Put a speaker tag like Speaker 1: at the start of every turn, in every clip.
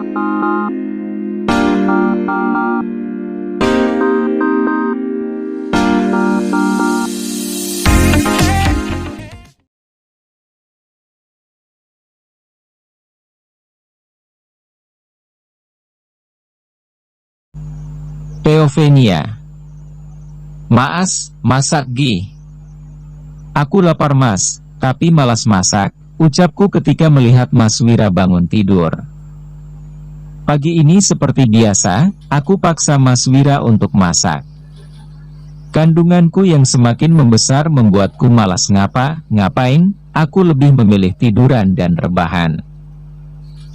Speaker 1: Teofenia. Maas, masak Gi. Aku lapar Mas, tapi malas masak, ucapku ketika melihat Mas Wira bangun tidur. Pagi ini seperti biasa, aku paksa Mas Wira untuk masak. Kandunganku yang semakin membesar membuatku malas ngapain, aku lebih memilih tiduran dan rebahan.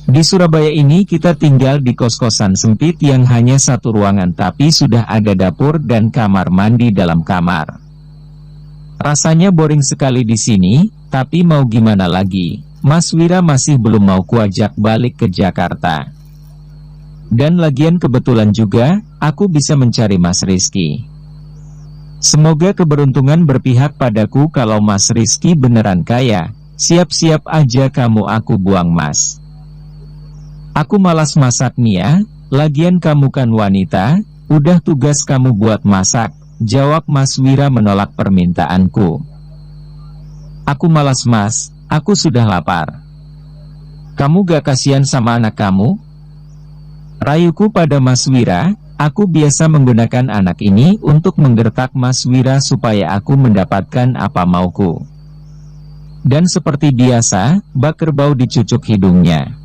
Speaker 1: Di Surabaya ini kita tinggal di kos-kosan sempit yang hanya satu ruangan tapi sudah ada dapur dan kamar mandi dalam kamar. Rasanya boring sekali di sini, tapi mau gimana lagi, Mas Wira masih belum mau kuajak balik ke Jakarta. Dan lagian kebetulan juga, aku bisa mencari Mas Rizky. Semoga keberuntungan berpihak padaku kalau Mas Rizky beneran kaya, siap-siap aja kamu aku buang Mas. Aku malas masak Nia, lagian kamu kan wanita, udah tugas kamu buat masak, jawab Mas Wira menolak permintaanku. Aku malas Mas, aku sudah lapar. Kamu gak kasihan sama anak kamu? Rayuku pada Mas Wira, aku biasa menggunakan anak ini untuk menggertak Mas Wira supaya aku mendapatkan apa mauku. Dan seperti biasa, bak kerbau dicucuk hidungnya.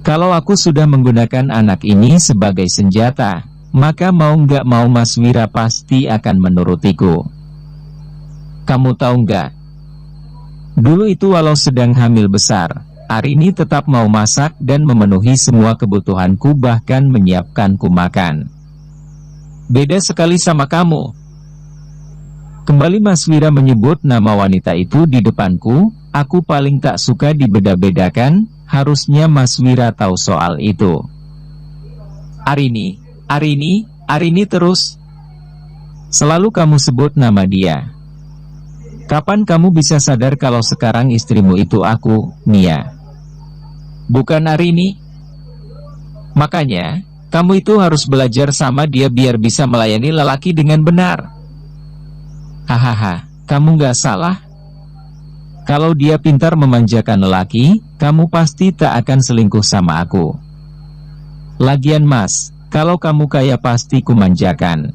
Speaker 1: Kalau aku sudah menggunakan anak ini sebagai senjata, maka mau nggak mau Mas Wira pasti akan menurutiku. Kamu tahu nggak? Dulu itu walau sedang hamil besar, Arini tetap mau masak dan memenuhi semua kebutuhanku bahkan menyiapkanku makan. Beda sekali sama kamu. Kembali Mas Wira menyebut nama wanita itu di depanku, aku paling tak suka dibeda-bedakan. Harusnya Mas Wira tahu soal itu. Arini terus. Selalu kamu sebut nama dia. Kapan kamu bisa sadar kalau sekarang istrimu itu aku, Nia? Bukan Arini. Makanya, kamu itu harus belajar sama dia biar bisa melayani lelaki dengan benar. Hahaha, kamu gak salah. Kalau dia pintar memanjakan lelaki, kamu pasti tak akan selingkuh sama aku. Lagian Mas, kalau kamu kaya pasti kumanjakan.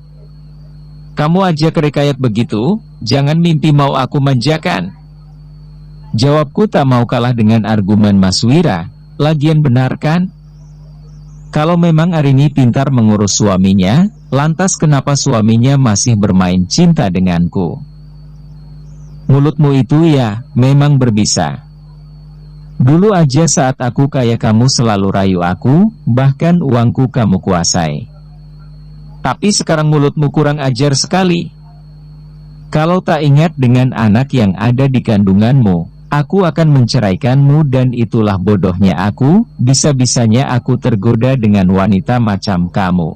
Speaker 1: Kamu aja kerekayat begitu, jangan mimpi mau aku manjakan. Jawabku tak mau kalah dengan argumen Mas Wira, lagian benar kan? Kalau memang Arini pintar mengurus suaminya, lantas kenapa suaminya masih bermain cinta denganku? Mulutmu itu ya, memang berbisa. Dulu aja saat aku kaya kamu selalu rayu aku, bahkan uangku kamu kuasai. Tapi sekarang mulutmu kurang ajar sekali. Kalau tak ingat dengan anak yang ada di kandunganmu, aku akan menceraikanmu dan itulah bodohnya aku, bisa-bisanya aku tergoda dengan wanita macam kamu.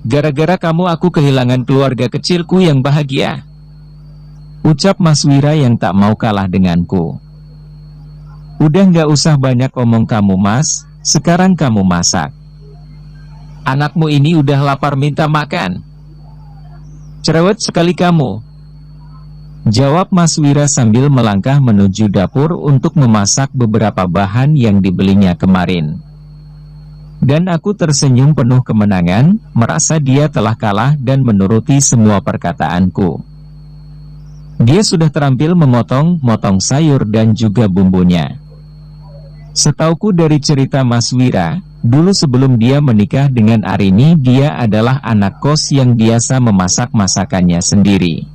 Speaker 1: Gara-gara kamu aku kehilangan keluarga kecilku yang bahagia. Ucap Mas Wira yang tak mau kalah denganku. Udah nggak usah banyak omong kamu Mas, sekarang kamu masak. Anakmu ini udah lapar minta makan. Cerewet sekali kamu. Jawab Mas Wira sambil melangkah menuju dapur untuk memasak beberapa bahan yang dibelinya kemarin. Dan aku tersenyum penuh kemenangan, merasa dia telah kalah dan menuruti semua perkataanku. Dia sudah terampil memotong sayur dan juga bumbunya. Setauku dari cerita Mas Wira, dulu sebelum dia menikah dengan Arini dia adalah anak kos yang biasa memasak masakannya sendiri.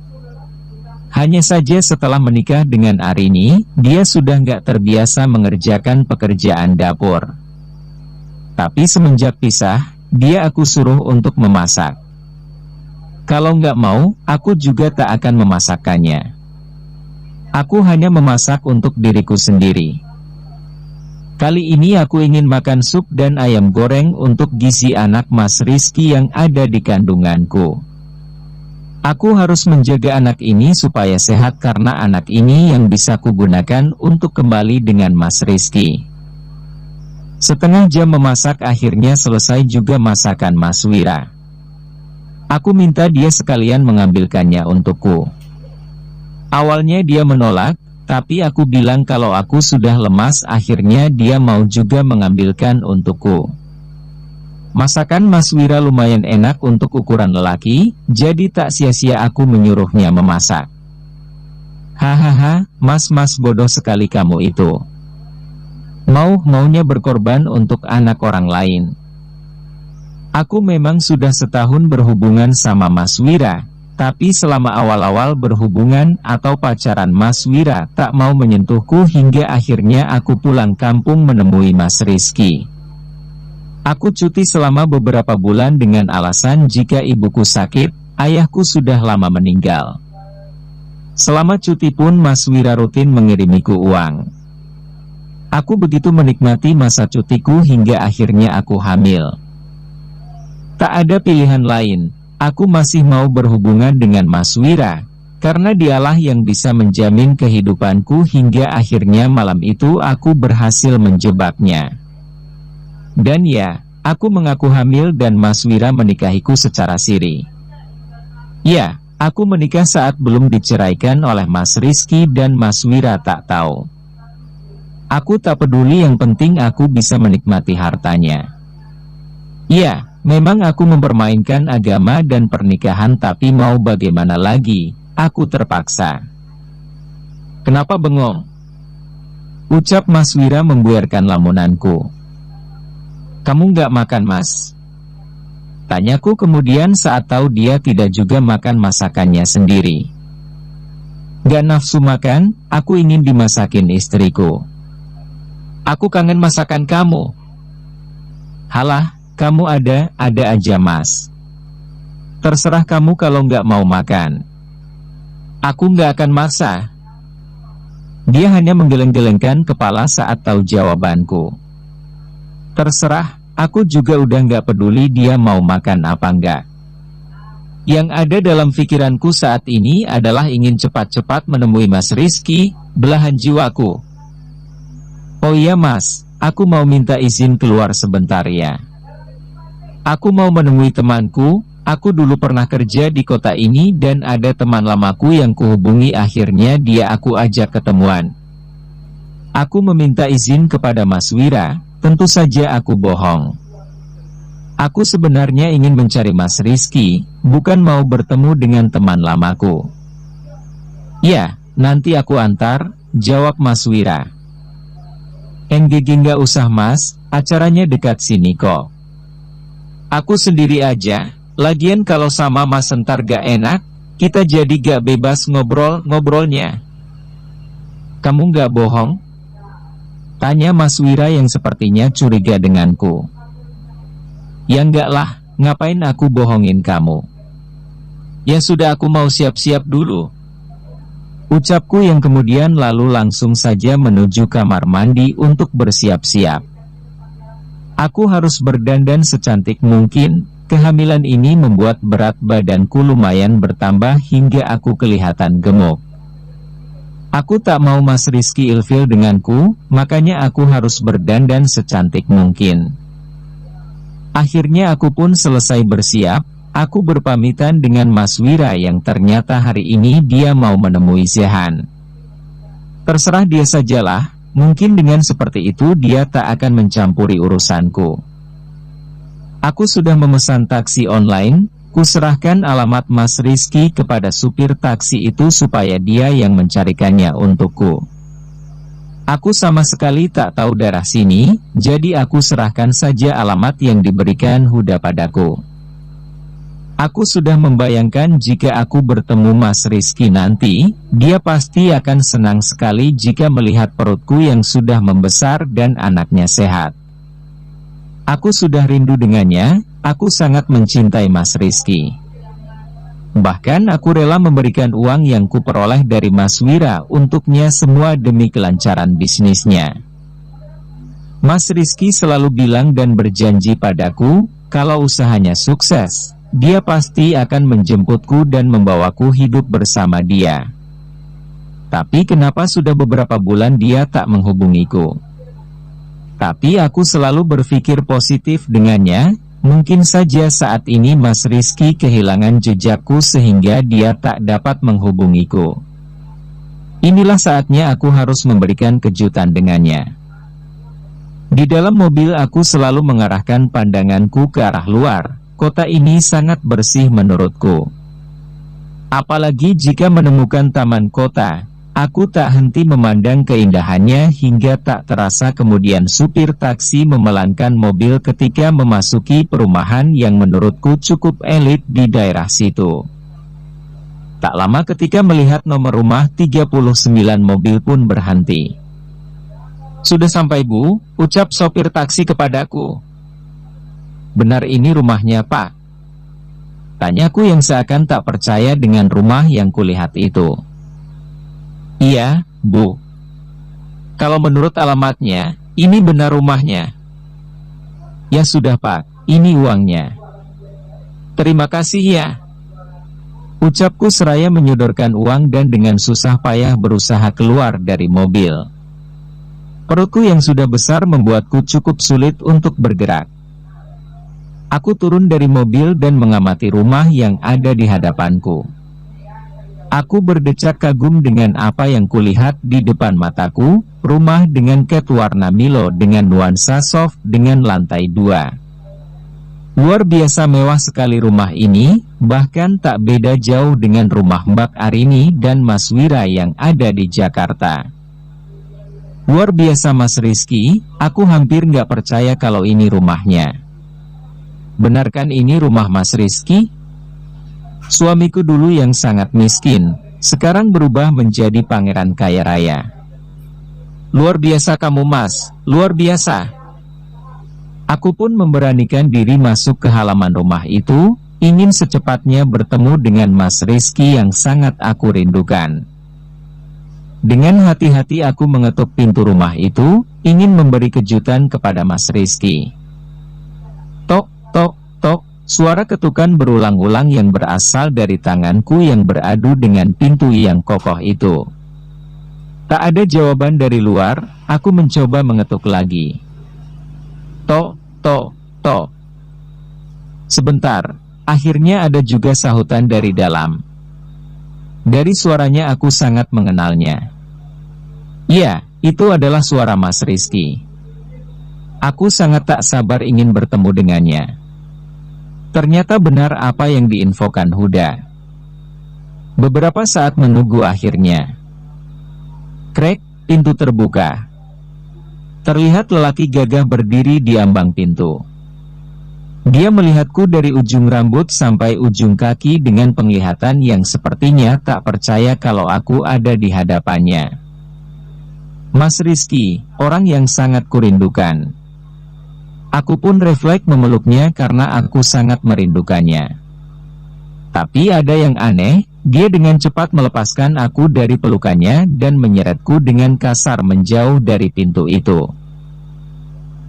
Speaker 1: Hanya saja setelah menikah dengan Arini, dia sudah nggak terbiasa mengerjakan pekerjaan dapur. Tapi semenjak pisah, dia aku suruh untuk memasak. Kalau nggak mau, aku juga tak akan memasakkannya. Aku hanya memasak untuk diriku sendiri. Kali ini aku ingin makan sup dan ayam goreng untuk gizi anak Mas Rizky yang ada di kandunganku. Aku harus menjaga anak ini supaya sehat karena anak ini yang bisa kugunakan untuk kembali dengan Mas Rizky. Setengah jam memasak akhirnya selesai juga masakan Mas Wira. Aku minta dia sekalian mengambilkannya untukku. Awalnya dia menolak, tapi aku bilang kalau aku sudah lemas. Akhirnya dia mau juga mengambilkan untukku. Masakan Mas Wira lumayan enak untuk ukuran lelaki, jadi tak sia-sia aku menyuruhnya memasak. Hahaha, mas bodoh sekali kamu itu. Maunya berkorban untuk anak orang lain. Aku memang sudah setahun berhubungan sama Mas Wira, tapi selama awal-awal berhubungan atau pacaran Mas Wira tak mau menyentuhku hingga akhirnya aku pulang kampung menemui Mas Rizky. Aku cuti selama beberapa bulan dengan alasan jika ibuku sakit, ayahku sudah lama meninggal. Selama cuti pun Mas Wira rutin mengirimiku uang. Aku begitu menikmati masa cutiku hingga akhirnya aku hamil. Tak ada pilihan lain, aku masih mau berhubungan dengan Mas Wira, karena dialah yang bisa menjamin kehidupanku hingga akhirnya malam itu aku berhasil menjebaknya. Dan ya, aku mengaku hamil dan Mas Wira menikahiku secara siri. Ya, aku menikah saat belum diceraikan oleh Mas Rizky dan Mas Wira tak tahu. Aku tak peduli, yang penting aku bisa menikmati hartanya. Ya, memang aku mempermainkan agama dan pernikahan, tapi mau bagaimana lagi, aku terpaksa. Kenapa bengong? Ucap Mas Wira membuarkan lamunanku. Kamu nggak makan, Mas? Tanyaku kemudian saat tahu dia tidak juga makan masakannya sendiri. Gak nafsu makan, aku ingin dimasakin istriku. Aku kangen masakan kamu. Halah, kamu ada aja mas. Terserah kamu kalau nggak mau makan. Aku nggak akan maksa. Dia hanya menggeleng-gelengkan kepala saat tahu jawabanku. Terserah, aku juga udah nggak peduli dia mau makan apa enggak. Yang ada dalam pikiranku saat ini adalah ingin cepat-cepat menemui Mas Rizky, belahan jiwaku. Oh iya mas, aku mau minta izin keluar sebentar ya. Aku mau menemui temanku, aku dulu pernah kerja di kota ini dan ada teman lamaku yang kuhubungi, akhirnya dia aku ajak ketemuan. Aku meminta izin kepada Mas Wira, tentu saja aku bohong. Aku sebenarnya ingin mencari Mas Rizky, bukan mau bertemu dengan teman lamaku. Ya, nanti aku antar, jawab Mas Wira. NGG nggak usah mas, acaranya dekat sini kok. Aku sendiri aja, lagian kalau sama mas ntar gak enak, kita jadi gak bebas ngobrolnya. Kamu nggak bohong? Tanya Mas Wira yang sepertinya curiga denganku. Ya enggak lah, ngapain aku bohongin kamu? Ya sudah, aku mau siap-siap dulu. Ucapku yang kemudian lalu langsung saja menuju kamar mandi untuk bersiap-siap. Aku harus berdandan secantik mungkin, kehamilan ini membuat berat badanku lumayan bertambah hingga aku kelihatan gemuk. Aku tak mau Mas Rizky ilfil denganku, makanya aku harus berdandan secantik mungkin. Akhirnya aku pun selesai bersiap. Aku berpamitan dengan Mas Wira yang ternyata hari ini dia mau menemui Zehan. Terserah dia sajalah, mungkin dengan seperti itu dia tak akan mencampuri urusanku. Aku sudah memesan taksi online, kuserahkan alamat Mas Rizky kepada supir taksi itu supaya dia yang mencarikannya untukku. Aku sama sekali tak tahu daerah sini, jadi aku serahkan saja alamat yang diberikan Huda padaku. Aku sudah membayangkan jika aku bertemu Mas Rizky nanti, dia pasti akan senang sekali jika melihat perutku yang sudah membesar dan anaknya sehat. Aku sudah rindu dengannya, aku sangat mencintai Mas Rizky. Bahkan aku rela memberikan uang yang kuperoleh dari Mas Wira untuknya semua demi kelancaran bisnisnya. Mas Rizky selalu bilang dan berjanji padaku, kalau usahanya sukses, dia pasti akan menjemputku dan membawaku hidup bersama dia. Tapi kenapa sudah beberapa bulan dia tak menghubungiku? Tapi aku selalu berpikir positif dengannya. Mungkin saja saat ini Mas Rizky kehilangan jejakku sehingga dia tak dapat menghubungiku. Inilah saatnya aku harus memberikan kejutan dengannya. Di dalam mobil aku selalu mengarahkan pandanganku ke arah luar. Kota ini sangat bersih menurutku. Apalagi jika menemukan taman kota, aku tak henti memandang keindahannya hingga tak terasa kemudian supir taksi memelankan mobil ketika memasuki perumahan yang menurutku cukup elit di daerah situ. Tak lama ketika melihat nomor rumah 39 mobil pun berhenti. "Sudah sampai, Bu," ucap sopir taksi kepadaku. "Benar ini rumahnya, Pak?" Tanyaku yang seakan tak percaya dengan rumah yang kulihat itu. "Iya, Bu. Kalau menurut alamatnya, ini benar rumahnya." "Ya sudah, Pak, ini uangnya." "Terima kasih ya," ucapku seraya menyodorkan uang dan dengan susah payah berusaha keluar dari mobil. Perutku yang sudah besar membuatku cukup sulit untuk bergerak. Aku turun dari mobil dan mengamati rumah yang ada di hadapanku. Aku berdecak kagum dengan apa yang kulihat di depan mataku, rumah dengan cat warna Milo dengan nuansa soft dengan lantai 2. Luar biasa mewah sekali rumah ini, bahkan tak beda jauh dengan rumah Mbak Arini dan Mas Wira yang ada di Jakarta. Luar biasa Mas Rizky, aku hampir nggak percaya kalau ini rumahnya. Benarkan ini rumah Mas Rizky? Suamiku dulu yang sangat miskin, sekarang berubah menjadi pangeran kaya raya. Luar biasa kamu Mas, luar biasa. Aku pun memberanikan diri masuk ke halaman rumah itu, ingin secepatnya bertemu dengan Mas Rizky yang sangat aku rindukan. Dengan hati-hati aku mengetuk pintu rumah itu, ingin memberi kejutan kepada Mas Rizky. Tok, tok, tok, suara ketukan berulang-ulang yang berasal dari tanganku yang beradu dengan pintu yang kokoh itu. Tak ada jawaban dari luar, aku mencoba mengetuk lagi. Tok, tok, tok. Sebentar, akhirnya ada juga sahutan dari dalam. Dari suaranya aku sangat mengenalnya. Iya, itu adalah suara Mas Rizky. Aku sangat tak sabar ingin bertemu dengannya. Ternyata benar apa yang diinfokan Huda. Beberapa saat menunggu akhirnya. Krek, pintu terbuka. Terlihat lelaki gagah berdiri di ambang pintu. Dia melihatku dari ujung rambut sampai ujung kaki dengan penglihatan yang sepertinya tak percaya kalau aku ada di hadapannya. Mas Rizky, orang yang sangat kurindukan. Aku pun refleks memeluknya karena aku sangat merindukannya. Tapi ada yang aneh, dia dengan cepat melepaskan aku dari pelukannya dan menyeretku dengan kasar menjauh dari pintu itu.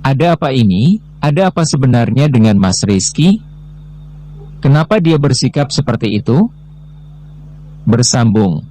Speaker 1: Ada apa ini? Ada apa sebenarnya dengan Mas Rizky? Kenapa dia bersikap seperti itu? Bersambung.